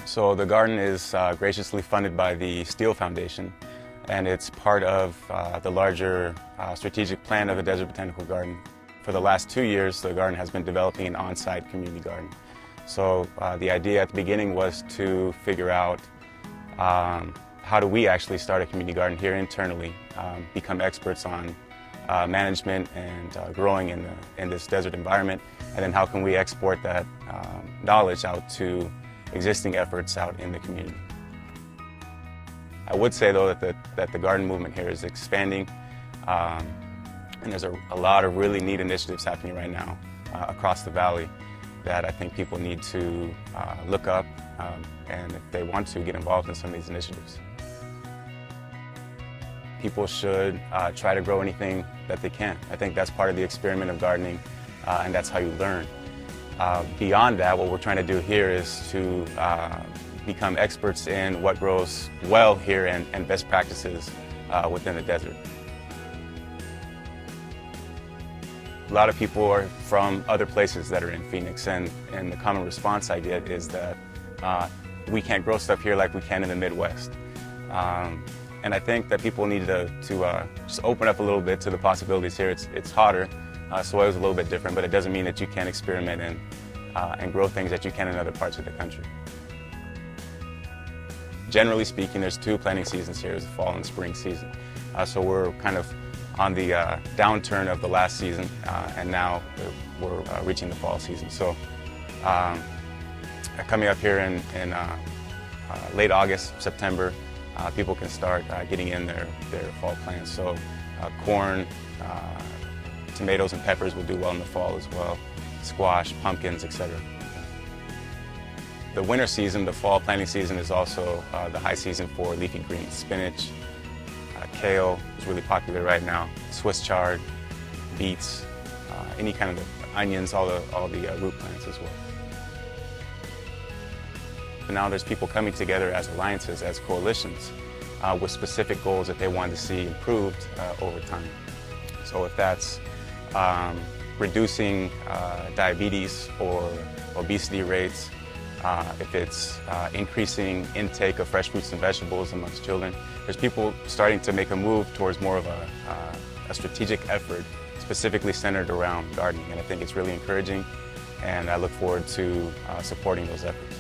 So the garden is graciously funded by the Steele Foundation, and it's part of the larger strategic plan of the Desert Botanical Garden. For the last 2 years, the garden has been developing an on-site community garden. So the idea at the beginning was to figure out how do we actually start a community garden here internally, become experts on management and growing in this desert environment, and then how can we export that knowledge out to existing efforts out in the community. I would say though that the garden movement here is expanding, and there's a lot of really neat initiatives happening right now across the valley that I think people need to look up and if they want to get involved in some of these initiatives. People should try to grow anything that they can. I think that's part of the experiment of gardening, and that's how you learn. Beyond that, what we're trying to do here is to become experts in what grows well here and best practices within the desert. A lot of people are from other places that are in Phoenix, and the common response I get is that we can't grow stuff here like we can in the Midwest. And I think that people need to just open up a little bit to the possibilities here. It's hotter, soil is a little bit different, but it doesn't mean that you can't experiment and grow things that you can in other parts of the country. Generally speaking, there's 2 planting seasons here, the fall and spring season. So we're kind of on the downturn of the last season, and now we're reaching the fall season. So coming up here in late August, September, people can start getting in their fall plants. So corn, tomatoes and peppers will do well in the fall as well, squash, pumpkins, etc. The winter season, the fall planting season, is also the high season for leafy greens. Spinach, kale is really popular right now, Swiss chard, beets, any kind of onions, all the root plants as well. But now there's people coming together as alliances, as coalitions, with specific goals that they want to see improved over time. So if that's reducing diabetes or obesity rates, if it's increasing intake of fresh fruits and vegetables amongst children, there's people starting to make a move towards more of a strategic effort specifically centered around gardening. And I think it's really encouraging, and I look forward to supporting those efforts.